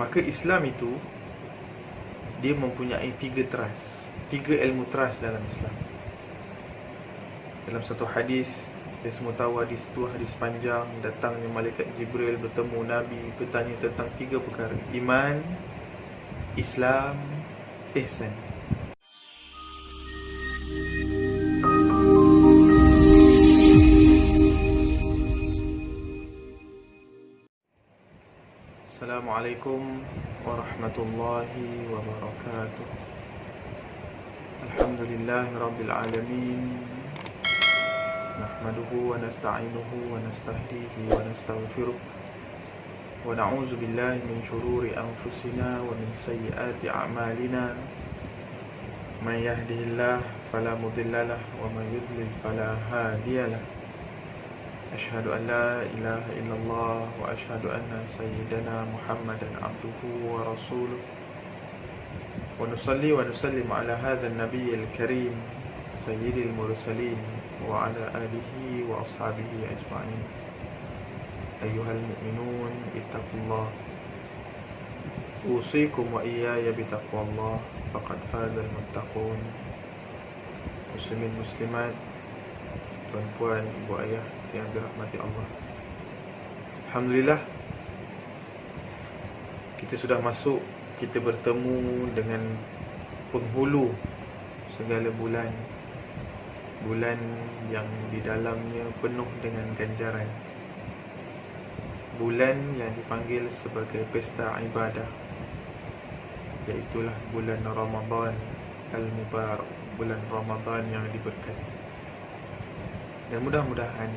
Maka Islam itu dia mempunyai tiga ilmu teras dalam Islam. Dalam satu hadis, kita semua tahu hadis itu hadis panjang, datangnya malaikat Jibril bertemu Nabi, bertanya tentang tiga perkara: iman, Islam, ihsan. Assalamualaikum warahmatullahi wabarakatuh. Alhamdulillahi rabbil alamin. Nahmaduhu wa nasta'inuhu wa nastahdihi wa nastaghfiruh. Wa na'udzu billahi min shururi anfusina wa min sayyiati a'malina. Man yahdihillahu fala mudilla lahu wa man yudlil fala hadiya lahu. Asyhadu an la ilaha illallah wa asyhadu anna sayyidana Muhammadan abduhu wa rasuluh. Wa nusalli wa nusallim ala hadzal nabiyyil karim sayyidil mursalin wa ala alihi wa ashabihi ajma'in. Ayyuhal mu'minun ittaqullah. Usikum wa iyaya bitaqwallah faqad fazal muttaqun. Muslimin muslimat, tuan-puan, ibu ayah yang dirahmati Allah, alhamdulillah, kita sudah masuk, kita bertemu dengan penghulu segala bulan. Bulan yang di dalamnya penuh dengan ganjaran. Bulan yang dipanggil sebagai pesta ibadah, iaitulah bulan Ramadan Al-Mubarak, bulan Ramadan yang diberkati. Dan mudah-mudahan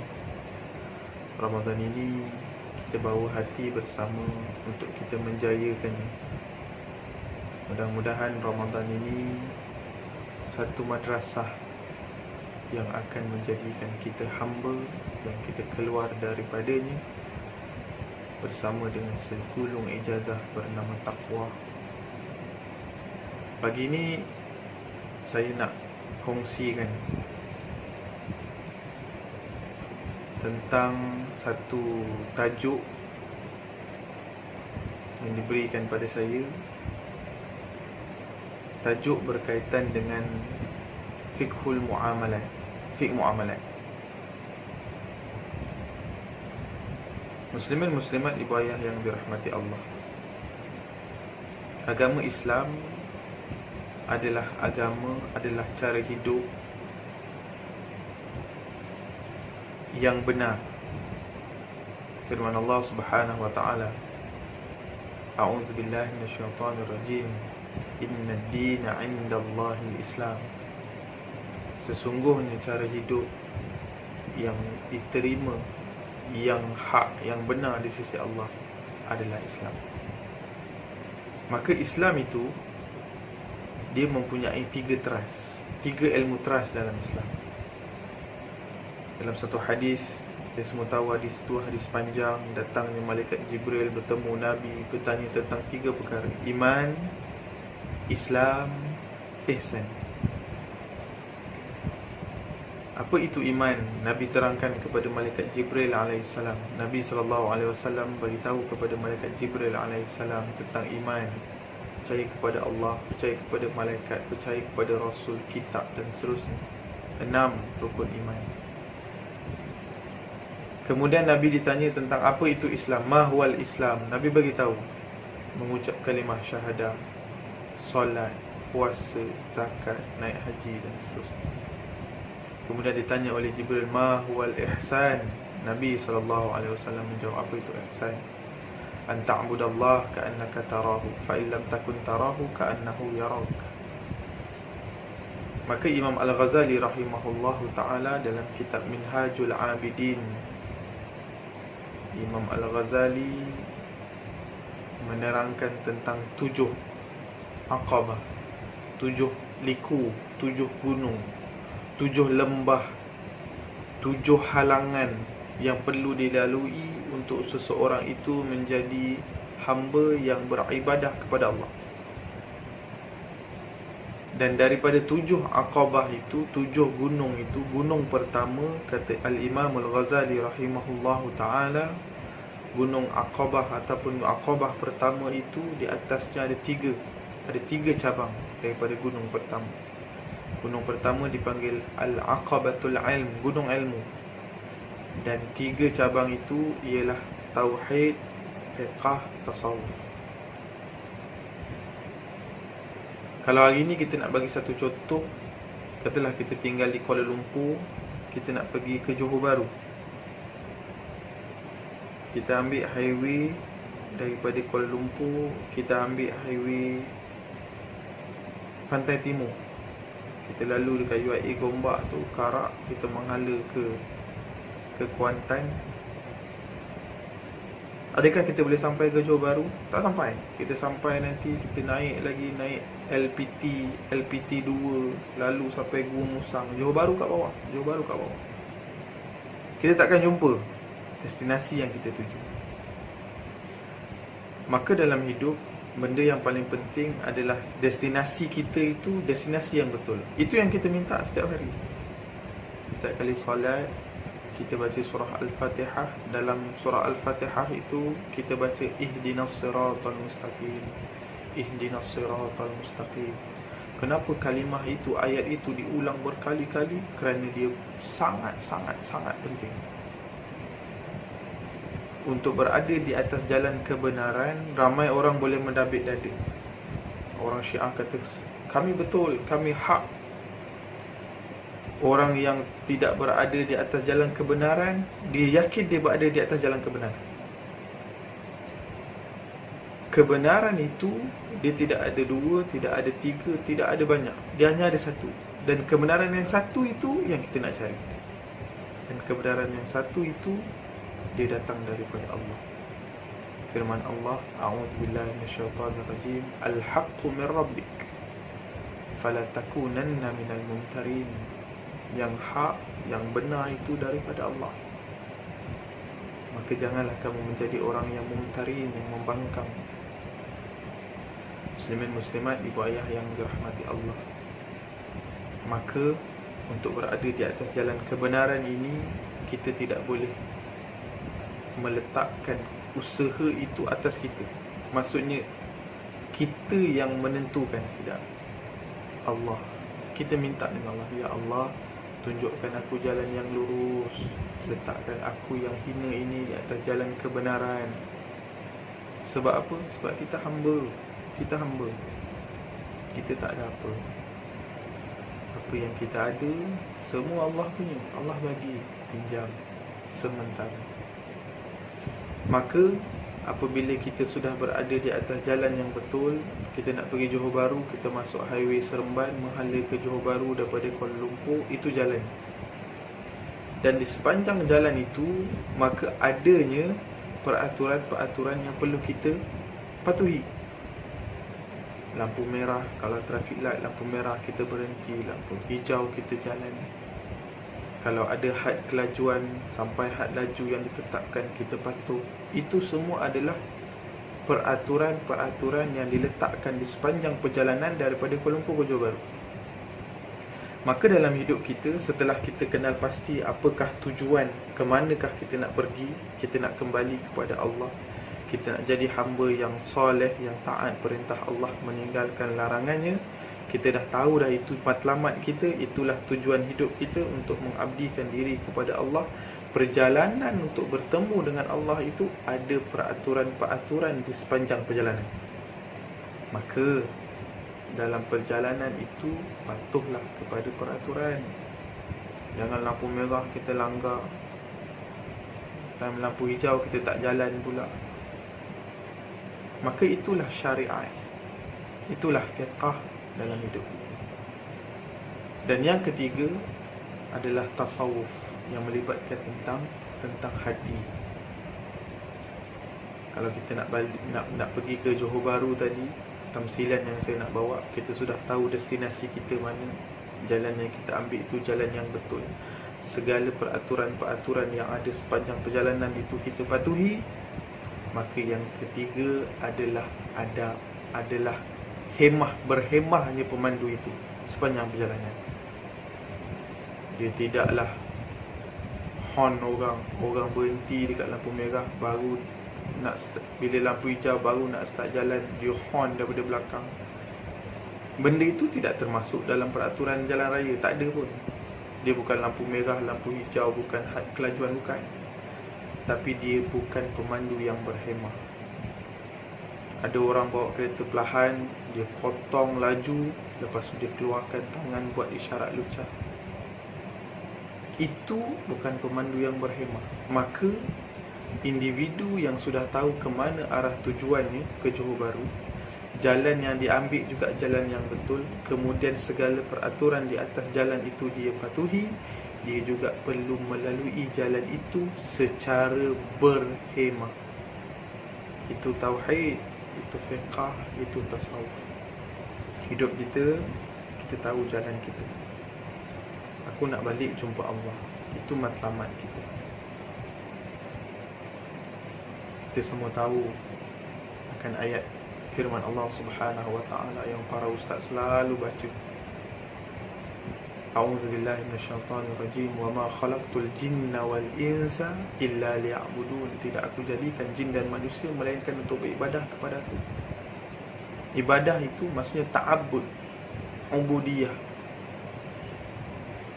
Ramadan ini kita bawa hati bersama untuk kita menjayakannya. Mudah-mudahan Ramadan ini satu madrasah yang akan menjadikan kita hamba dan kita keluar daripadanya bersama dengan segulung ijazah bernama taqwa. Pagi ini saya nak kongsikan tentang satu tajuk yang diberikan pada saya. Tajuk berkaitan dengan fiqhul muamalat, fiqh muamalat. Muslimin muslimat, ibu ayah yang dirahmati Allah, agama Islam adalah cara hidup yang benar. Firman Allah Subhanahu wa taala, A'udzu billahi minasyaitonir rajim. Inna ad-dina 'indallahi al-Islam. Sesungguhnya cara hidup yang diterima, yang hak, yang benar di sisi Allah adalah Islam. Maka Islam itu dia mempunyai tiga ilmu teras dalam Islam. Dalam satu hadis, kita semua tahu hadis itu hadis panjang, datangnya malaikat Jibril bertemu Nabi, bertanya tentang tiga perkara: iman, Islam, ihsan. Apa itu iman? Nabi terangkan kepada malaikat Jibril alaihissalam. Nabi SAW beritahu kepada malaikat Jibril alaihissalam tentang iman: percaya kepada Allah, percaya kepada malaikat, percaya kepada Rasul, kitab dan seterusnya. 6 rukun iman. Kemudian Nabi ditanya tentang apa itu Islam, ma huwal Islam. Nabi beritahu mengucap kalimah syahadah, solat, puasa, zakat, naik haji dan seterusnya. Kemudian ditanya oleh Jibril, ma huwal ihsan. Nabi SAW menjawab, apa itu ihsan? An ta'budallah ka'annaka tarahu, fa in lam takun tarahu ka'annahu yarak. Maka Imam Al-Ghazali rahimahullahu ta'ala dalam kitab Minhajul Abidin, Imam Al-Ghazali menerangkan tentang 7 aqabah, 7 liku, 7 gunung, 7 lembah, 7 halangan yang perlu dilalui untuk seseorang itu menjadi hamba yang beribadah kepada Allah. Dan daripada 7 aqabah itu, 7 gunung itu, gunung pertama, kata Al-Imam Al-Ghazali rahimahullahu ta'ala, Gunung Aqabah ataupun Aqabah pertama itu, di atasnya ada tiga cabang daripada gunung pertama. Gunung pertama dipanggil Al-Aqabatul Ilm, gunung ilmu. Dan tiga cabang itu ialah Tauhid, Fiqh, Tasawuf. Kalau hari ni kita nak bagi satu contoh, katalah kita tinggal di Kuala Lumpur, kita nak pergi ke Johor Bahru. Kita ambil highway daripada Kuala Lumpur, kita ambil highway Pantai Timur. Kita lalu dekat UIA Gombak tu, Karak, kita menghala ke Kuantan. Adakah kita boleh sampai ke Johor Bahru? Tak sampai. Kita sampai nanti, kita naik LPT 2, lalu sampai Gua Musang. Johor Bahru kat bawah. Kita takkan jumpa destinasi yang kita tuju. Maka dalam hidup, benda yang paling penting adalah destinasi kita itu destinasi yang betul. Itu yang kita minta setiap hari. Setiap kali solat, kita baca surah Al-Fatihah. Dalam surah Al-Fatihah itu kita baca Ihdinas siratal mustaqim, Ihdinas siratal mustaqim. Kenapa kalimah itu, ayat itu diulang berkali-kali? Kerana dia sangat penting. Untuk berada di atas jalan kebenaran, ramai orang boleh mendabik dada. Orang Syiah kata, kami betul, kami hak. Orang yang tidak berada di atas jalan kebenaran, dia yakin dia berada di atas jalan kebenaran. Kebenaran itu, dia tidak ada dua, tidak ada tiga, tidak ada banyak. Dia hanya ada satu. Dan kebenaran yang satu itu yang kita nak cari. Dan kebenaran yang satu itu, dia datang daripada Allah. Firman Allah, a'udzubillahi minasyaitanir rajim, al-haqqu min rabbik fala takunanna minal mumtarin. Yang hak, yang benar itu daripada Allah, maka janganlah kamu menjadi orang yang mumtarin, yang membangkang. Muslimin muslimat, ibu ayah yang dirahmati Allah, maka untuk berada di atas jalan kebenaran ini, kita tidak boleh meletakkan usaha itu atas kita. Maksudnya kita yang menentukan, tidak. Allah. Kita minta dengan Allah, ya Allah, tunjukkan aku jalan yang lurus, letakkan aku yang hina ini di atas jalan kebenaran. Sebab apa? Sebab kita hamba. Kita tak ada apa. Apa yang kita ada, semua Allah punya. Allah bagi, pinjam sementara. Maka apabila kita sudah berada di atas jalan yang betul, kita nak pergi Johor Bahru, kita masuk highway Seremban, menghala ke Johor Bahru daripada Kuala Lumpur, itu jalan. Dan di sepanjang jalan itu, maka adanya peraturan-peraturan yang perlu kita patuhi. Lampu merah, kalau traffic light, lampu merah kita berhenti, lampu hijau kita jalan. Kalau ada had kelajuan, sampai had laju yang ditetapkan, kita patuh. Itu semua adalah peraturan-peraturan yang diletakkan di sepanjang perjalanan daripada Kuala Lumpur ke Johor Bahru. Maka dalam hidup kita, setelah kita kenal pasti apakah tujuan, ke manakah kita nak pergi, kita nak kembali kepada Allah, kita nak jadi hamba yang soleh, yang taat perintah Allah, meninggalkan larangannya, kita dah tahu dah itu matlamat kita, itulah tujuan hidup kita, untuk mengabdikan diri kepada Allah. Perjalanan untuk bertemu dengan Allah itu ada peraturan-peraturan di sepanjang perjalanan. Maka dalam perjalanan itu patuhlah kepada peraturan. Jangan lampu merah kita langgar, dan lampu hijau kita tak jalan pula. Maka itulah syariat, itulah fiqh dalam hidup kita. Dan yang ketiga adalah tasawuf, yang melibatkan tentang hati. Kalau kita nak pergi ke Johor Bahru tadi, tamsilan yang saya nak bawa, kita sudah tahu destinasi kita mana, jalan yang kita ambil itu jalan yang betul. Segala peraturan-peraturan yang ada sepanjang perjalanan itu kita patuhi. Maka yang ketiga adalah adab, adalah berhemahnya pemandu itu sepanjang perjalanan. Dia tidaklah horn orang berhenti dekat lampu merah baru bila lampu hijau baru nak start jalan, dia horn daripada belakang. Benda itu tidak termasuk dalam peraturan jalan raya, tak ada pun. Dia bukan lampu merah, lampu hijau, bukan had kelajuan, bukan. Tapi dia bukan pemandu yang berhemah. Ada orang bawa kereta perlahan, dia potong laju, lepas tu dia keluarkan tangan buat isyarat lucah. Itu bukan pemandu yang berhemah. Maka individu yang sudah tahu ke mana arah tujuannya, ke Johor Bahru, jalan yang diambil juga jalan yang betul, kemudian segala peraturan di atas jalan itu dia patuhi, dia juga perlu melalui jalan itu secara berhemah. Itu tauhid, itu fiqh, itu tasawuf. Hidup kita, kita tahu jalan kita. Aku nak balik jumpa Allah. Itu matlamat kita. Kita semua tahu akan ayat firman Allah Subhanahu wa ta'ala yang para ustaz selalu baca. A'udzubillahi minasyaitanir rajim. Wa ma khalaqtul jinna wal insa illa liya'budun. Tidak aku jadikan jin dan manusia melainkan untuk beribadah kepada aku. Ibadah itu maksudnya ta'abbud, ubudiyah.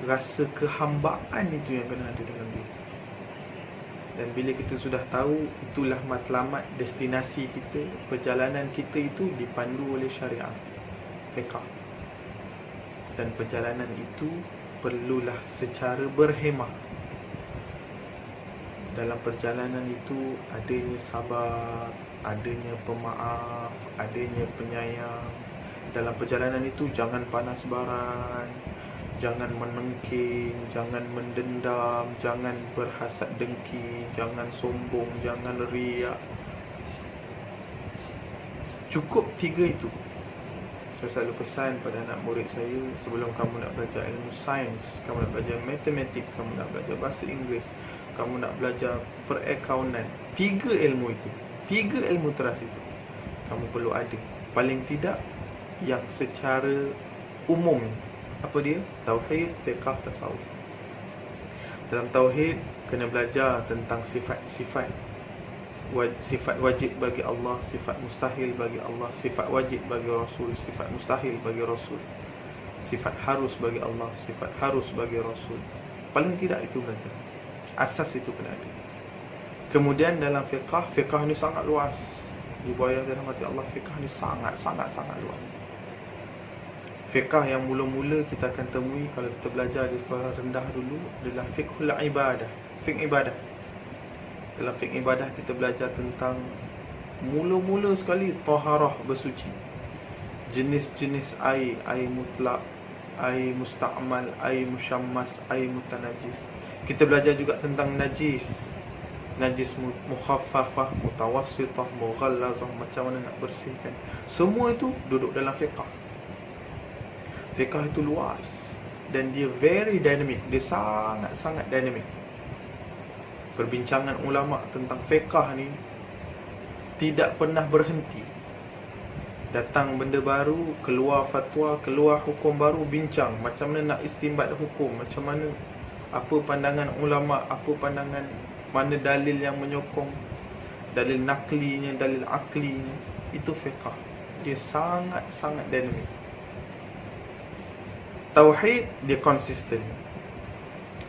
Rasa kehambaan itu yang kena ada dalam diri. Dan bila kita sudah tahu, itulah matlamat, destinasi kita, perjalanan kita itu dipandu oleh syariat, fiqh. Dan perjalanan itu perlulah secara berhemah. Dalam perjalanan itu adanya sabar, adanya pemaaf, adanya penyayang. Dalam perjalanan itu jangan panas baran, jangan menengking, jangan mendendam, jangan berhasad dengki, jangan sombong, jangan riak. Cukup 3 itu. Saya selalu pesan pada anak murid saya, sebelum kamu nak belajar ilmu sains, kamu nak belajar matematik, kamu nak belajar bahasa Inggeris, kamu nak belajar perakaunan, 3 ilmu itu, 3 ilmu teras itu kamu perlu ada. Paling tidak yang secara umum. Apa dia? Tauhid, fiqh, tasawuf. Dalam tauhid kena belajar tentang sifat-sifat. Sifat wajib bagi Allah, sifat mustahil bagi Allah, sifat wajib bagi Rasul, sifat mustahil bagi Rasul, sifat harus bagi Allah, sifat harus bagi Rasul. Paling tidak itu belajar. Asas itu kena ada. Kemudian dalam fiqh ni sangat luas. Ibu ayah dan rahmati Allah, fiqh ni sangat luas. Fiqh yang mula-mula kita akan temui kalau kita belajar di sekolah rendah dulu adalah fiqhul ibadah, fiqh ibadah. Dalam fiqh ibadah kita belajar tentang mula-mula sekali taharah, bersuci. Jenis-jenis air, air mutlak, air musta'mal, air musyammas, air mutanajis. Kita belajar juga tentang najis. Najis mukhaffafah, mutawassitah, mughallazah, macam mana nak bersihkan. Semua itu duduk dalam fiqh. Fiqh itu luas dan dia very dynamic, dia sangat dynamic. Perbincangan ulama tentang fiqh ni tidak pernah berhenti. Datang benda baru, keluar fatwa, keluar hukum baru, bincang macam mana nak istinbat hukum, macam mana, apa pandangan ulama, apa pandangan, mana dalil yang menyokong, dalil naklinya, dalil aklinya. Itu fiqh. Dia sangat dynamic. Tauhid dia konsisten.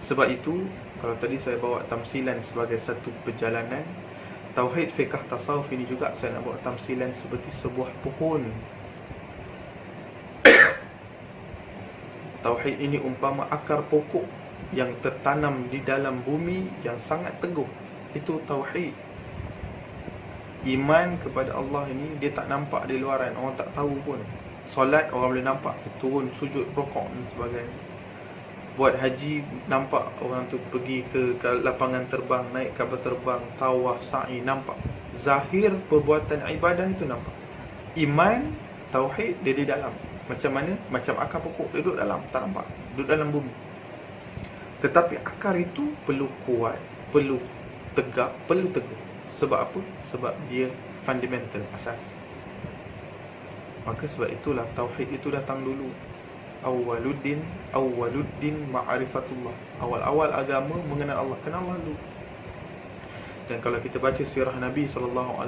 Sebab itu kalau tadi saya bawa tamsilan sebagai satu perjalanan, tauhid, fiqh, tasawuf ini juga saya nak bawa tamsilan seperti sebuah pohon. Tauhid ini umpama akar pokok yang tertanam di dalam bumi yang sangat teguh. Itu tauhid. Iman kepada Allah ini dia tak nampak di luaran, orang tak tahu pun. Solat orang boleh nampak, turun sujud, rokok dan sebagainya. Buat haji nampak orang tu pergi ke lapangan terbang, naik kapal terbang, tawaf, sa'i, nampak. Zahir perbuatan ibadah itu nampak. Iman, tauhid dia di dalam. Macam mana? Macam akar pokok, dia duduk dalam, tak nampak, duduk dalam bumi. Tetapi akar itu perlu kuat, perlu tegak, perlu teguh. Sebab apa? Sebab dia fundamental, asas. Maka sebab itulah tauhid itu datang dulu. Awwaluddin ma'rifatullah. Awal-awal agama mengenal Allah, kenal Allah dulu. Dan kalau kita baca sirah Nabi SAW,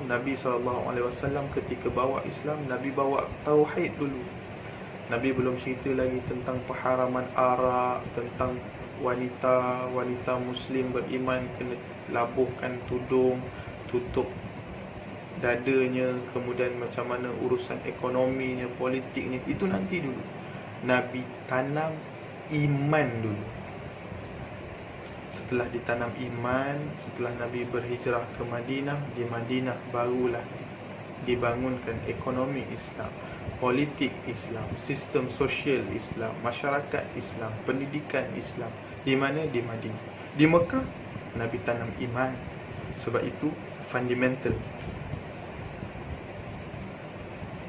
Nabi SAW ketika bawa Islam, Nabi bawa tauhid dulu. Nabi belum cerita lagi tentang pengharaman arak, tentang wanita Muslim beriman kena labuhkan tudung, tutup dadanya, kemudian macam mana urusan ekonominya, politiknya, itu nanti dulu. Nabi tanam iman dulu. Setelah ditanam iman, setelah Nabi berhijrah ke Madinah, di Madinah barulah dibangunkan ekonomi Islam, politik Islam, sistem sosial Islam, masyarakat Islam, pendidikan Islam. Di mana? Di Madinah. Di Mekah, Nabi tanam iman. Sebab itu fundamental.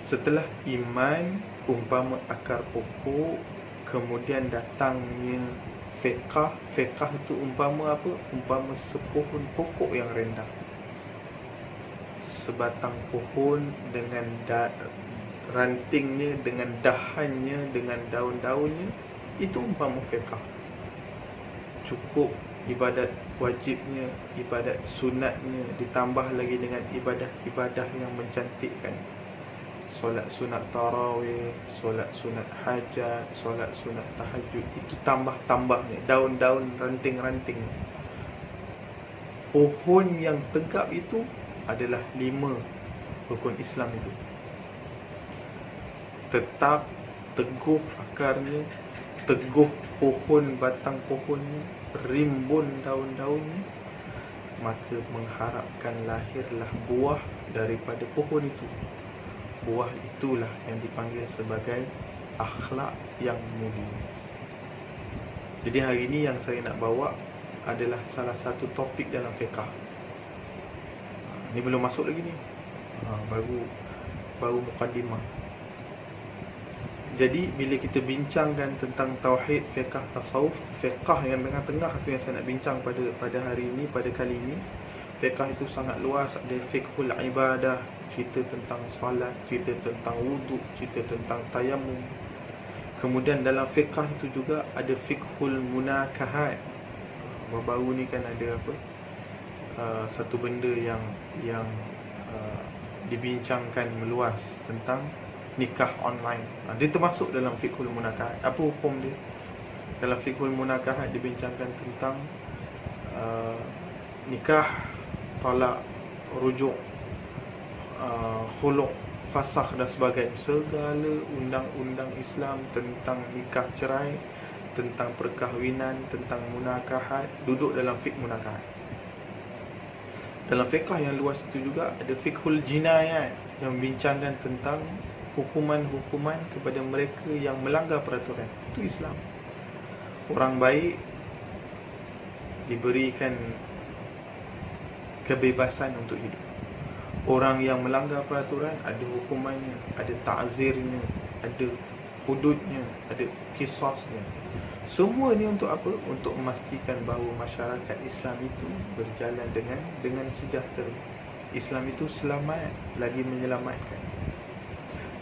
Setelah iman umpama akar pokok, kemudian datangnya fiqah. Fiqah itu umpama apa? Umpama sepohon pokok yang rendah, sebatang pohon dengan rantingnya, dengan dahannya, dengan daun-daunnya. Itu umpama fiqah. Cukup ibadat wajibnya, ibadat sunatnya, ditambah lagi dengan ibadah-ibadah yang mencantikkan. Solat sunat tarawih, solat sunat hajat, solat sunat tahajud. Itu tambah-tambahnya, daun-daun, ranting-ranting. Pohon yang tegap itu adalah 5 rukun Islam itu. Tetap, teguh akarnya, teguh pohon, batang pohonnya, rimbun daun-daunnya, maka mengharapkan lahirlah buah daripada pohon itu. Buah itulah yang dipanggil sebagai akhlak yang mulia. Jadi hari ini yang saya nak bawa adalah salah satu topik dalam fiqah. Ni belum masuk lagi ni. Baru mukaddimah. Jadi bila kita bincangkan tentang tauhid, fiqah, tasawuf, fiqah yang tengah-tengah tu yang saya nak bincang pada hari ini, pada kali ini. Fiqah itu sangat luas. Ada fiqhul ibadah, cerita tentang salat, cerita tentang wuduk, cerita tentang tayamum. Kemudian dalam fiqah itu juga ada fiqhul munakahat. Baru-baru ni kan ada apa? Satu benda yang dibincangkan meluas tentang nikah online. Dia termasuk dalam fiqhul munakahat. Apa hukum dia? Dalam fiqhul munakahat dibincangkan tentang nikah, talak, rujuk, khuluk, fasakh dan sebagainya. Segala undang-undang Islam tentang nikah cerai, tentang perkahwinan, tentang munakahat, duduk dalam fiqh munakahat. Dalam fiqh yang luas itu juga ada fiqhul jinayat yang membincangkan tentang hukuman-hukuman kepada mereka yang melanggar peraturan. Itu Islam. Orang baik diberikan kebebasan untuk hidup. Orang yang melanggar peraturan ada hukumannya, ada ta'zirnya, ada hududnya, ada qisasnya. Semua ini untuk apa? Untuk memastikan bahawa masyarakat Islam itu berjalan dengan sejahtera. Islam itu selamat, lagi menyelamatkan.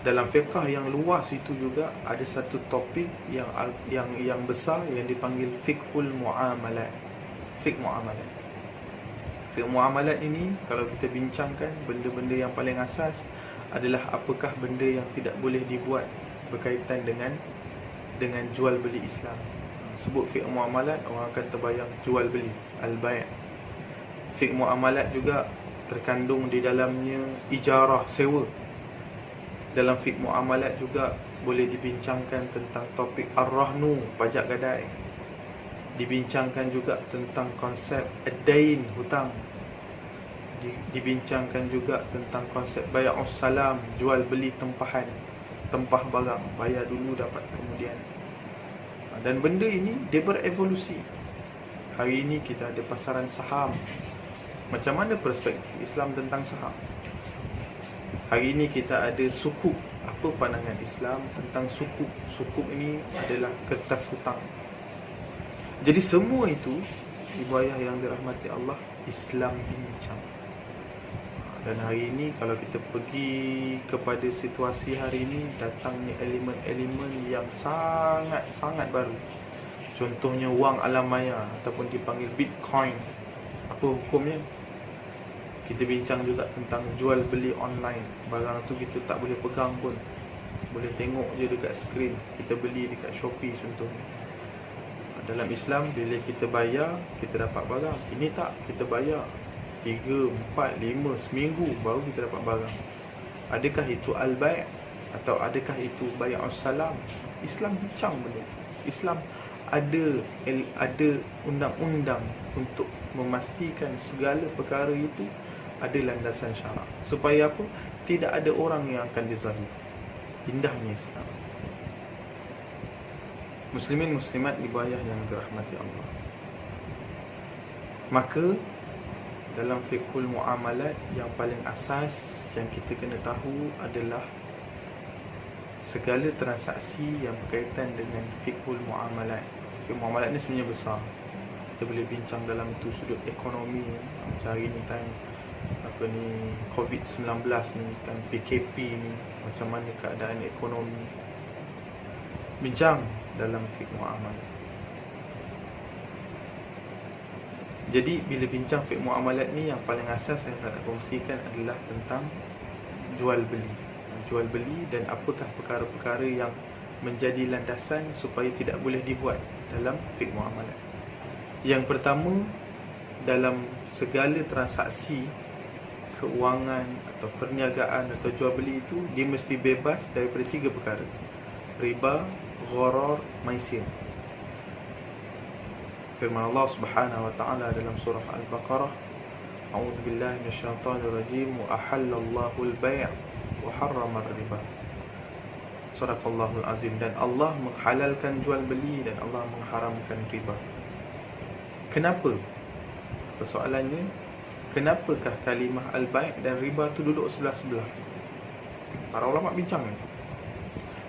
Dalam fiqh yang luas itu juga ada satu topik yang besar yang dipanggil fiqhul muamalat. Fiqh muamalat. Fiqh muamalat ini kalau kita bincangkan, benda-benda yang paling asas adalah apakah benda yang tidak boleh dibuat berkaitan dengan jual beli Islam. Sebut fiqh muamalat, orang akan terbayang jual beli, al-bai'. Fiqh muamalat juga terkandung di dalamnya ijarah, sewa. Dalam fiqh muamalat juga boleh dibincangkan tentang topik ar-rahnu, pajak gadai. Dibincangkan juga tentang konsep ad-dain, hutang. Dibincangkan juga tentang konsep bay'us salam, jual beli tempahan, tempah barang, bayar dulu dapat kemudian. Dan benda ini dia berevolusi. Hari ini kita ada pasaran saham. Macam mana perspektif Islam tentang saham? Hari ini kita ada sukuk. Apa pandangan Islam tentang sukuk? Sukuk ini adalah kertas hutang. Jadi semua itu, ibu ayah yang dirahmati Allah, Islam bincang. Dan hari ini kalau kita pergi kepada situasi hari ini, datangnya elemen-elemen yang sangat-sangat baru. Contohnya wang alam maya ataupun dipanggil Bitcoin. Apa hukumnya? Kita bincang juga tentang jual beli online. Barang tu kita tak boleh pegang pun, boleh tengok je dekat skrin. Kita beli dekat Shopee contohnya. Dalam Islam, bila kita bayar, kita dapat barang. Ini tak, kita bayar 3, 4, 5, seminggu baru kita dapat barang. Adakah itu al-bai' atau adakah itu bai'us salam? Islam bincang benda. Islam ada undang-undang untuk memastikan segala perkara itu ada landasan syarak. Supaya apa? Tidak ada orang yang akan dizalim. Indahnya Islam. Muslimin muslimat ibayah yang dirahmati Allah. Maka dalam fiqhul muamalat, yang paling asas yang kita kena tahu adalah segala transaksi yang berkaitan dengan fiqhul muamalat. Fiqhul muamalat ni sebenarnya besar. Kita boleh bincang dalam tu sudut ekonomi. Macam hari ni time COVID-19 ni, kan PKP ni, macam mana keadaan ekonomi. Bincang dalam fiqh muamalat. Jadi bila bincang fiqh muamalat ni, yang paling asas saya nak kongsikan adalah tentang jual beli. Jual beli dan apakah perkara-perkara yang menjadi landasan supaya tidak boleh dibuat dalam fiqh muamalat. Yang pertama, dalam segala transaksi keuangan atau perniagaan atau jual beli itu, dia mesti bebas daripada 3 perkara: riba, gharar, maisir. Firman Allah Subhanahu wa taala dalam surah Al-Baqarah, A'udzubillahi minasyaitonirrajim, wa ahallallahu al-bai' wa harrama ar-riba. Sadaqallahul azim. Dan Allah menghalalkan jual beli dan Allah mengharamkan riba. Kenapa? Persoalannya, kenapakah kalimah al-bai' dan riba tu duduk sebelah-sebelah? Para ulama bincang ni.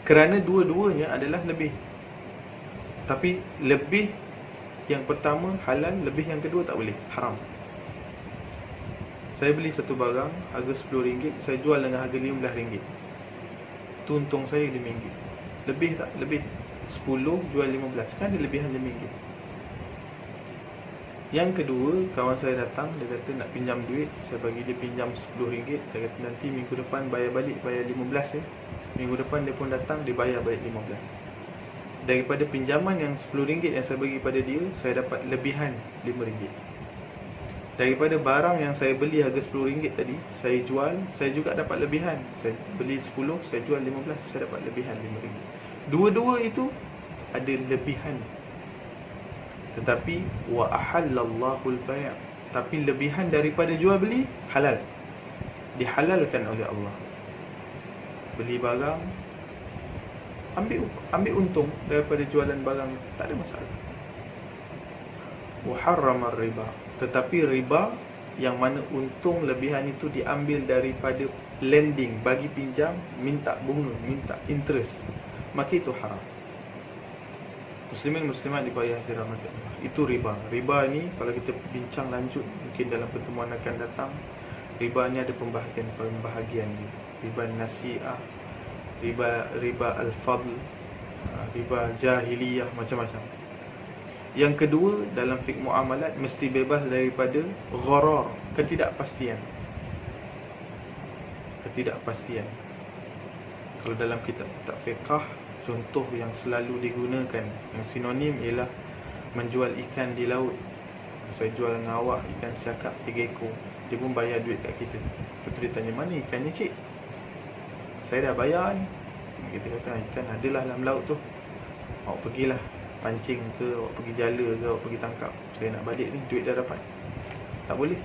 Kerana dua-duanya adalah lebih. Tapi lebih yang pertama halal, lebih yang kedua tak boleh, haram. Saya beli satu barang harga RM10, saya jual dengan harga RM15. Tu untung saya RM5. Lebih tak? Lebih. 10 jual 15, kan ada lebihan RM5. Yang kedua, kawan saya datang, dia kata nak pinjam duit. Saya bagi dia pinjam RM10. Saya kata nanti minggu depan bayar balik, bayar 15 ya. Minggu depan dia pun datang, dia bayar balik 15. Daripada pinjaman yang RM10 yang saya bagi pada dia, saya dapat lebihan RM5. Daripada barang yang saya beli harga RM10 tadi, saya jual, saya juga dapat lebihan. Saya beli 10, saya jual 15, saya dapat lebihan RM5. Dua-dua itu ada lebihan. Tetapi wa ahallallahu al-bai', tapi lebihan daripada jual beli halal, dihalalkan oleh Allah. Beli barang, ambil untung daripada jualan barang, tak ada masalah. Wa harrama ar-riba, tetapi riba yang mana untung lebihan itu diambil daripada lending, bagi pinjam, minta bunga, minta interest, maka itu haram. Muslimin muslimat dibayar dirahmati Allah, itu riba. Riba ni kalau kita bincang lanjut mungkin dalam pertemuan akan datang. Riba ni ada pembahagian dia. Riba nasi'ah, riba al-fadl, riba jahiliyah, macam-macam. Yang kedua, dalam fiqh muamalat mesti bebas daripada gharar, ketidakpastian. Ketidakpastian. Kalau dalam kitab fiqh, contoh yang selalu digunakan, yang sinonim ialah menjual ikan di laut. Saya jual dengan awak ikan siakap 3 ekor, dia pun bayar duit kat kita. Lepas tu dia tanya, mana ikannya cik? Saya dah bayar ni. Kita kata, ikan adalah dalam laut tu, awak pergilah pancing ke, awak pergi jala ke, awak pergi tangkap. Saya nak balik ni, duit dah dapat. Tak boleh.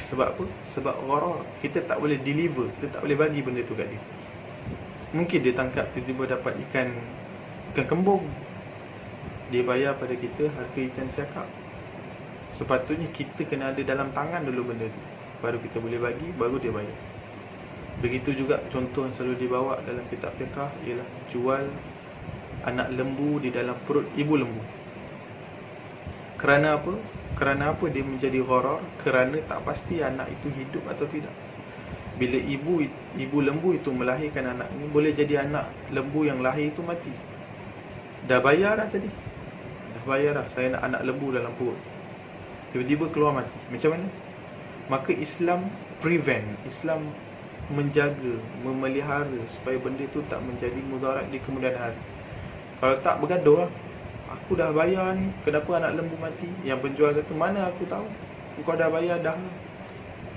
Sebab apa? Sebab gharar. Kita tak boleh deliver, kita tak boleh bagi benda tu kat dia. Mungkin dia tangkap tiba-tiba dapat ikan kembung, dia bayar pada kita harga ikan siakap. Sepatutnya kita kena ada dalam tangan dulu benda tu, baru kita boleh bagi, baru dia bayar. Begitu juga contoh yang selalu dibawa dalam kitab fiqh ialah jual anak lembu di dalam perut ibu lembu. Kerana apa? Kerana apa dia menjadi gharar? Kerana tak pasti anak itu hidup atau tidak. Bila ibu lembu itu melahirkan anak ini, boleh jadi anak lembu yang lahir itu mati. Dah bayar dah tadi. Dah bayar dah, saya nak anak lembu dalam perut. tiba-tiba keluar mati. Macam mana? Maka Islam prevent, Islam menjaga, memelihara supaya benda tu tak menjadi mudarat di kemudian hari. Kalau tak, bergaduh lah. Aku dah bayar ni, kenapa anak lembu mati? Yang penjual kata, mana aku tahu, kau dah bayar dah.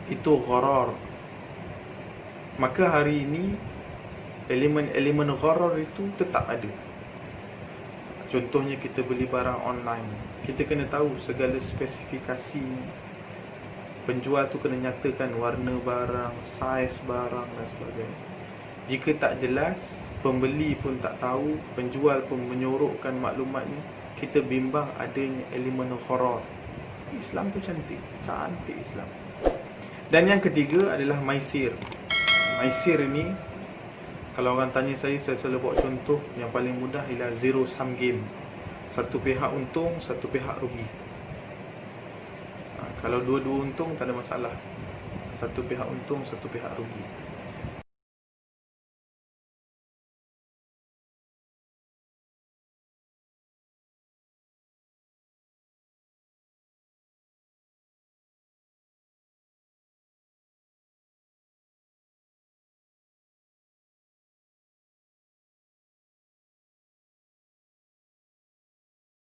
Itu gharar. Maka hari ini elemen-elemen gharar itu tetap ada. Contohnya kita beli barang online, kita kena tahu segala spesifikasi. Penjual tu kena nyatakan warna barang, saiz barang dan sebagainya. Jika tak jelas, pembeli pun tak tahu, penjual pun menyorokkan maklumatnya, kita bimbang adanya elemen gharar. Islam tu cantik, cantik Islam. Dan yang ketiga adalah maisir. Maisir ini, kalau orang tanya saya selalu buat contoh yang paling mudah ialah zero sum game. Satu pihak untung, satu pihak rugi. Kalau dua-dua untung tak ada masalah. Satu pihak untung, satu pihak rugi.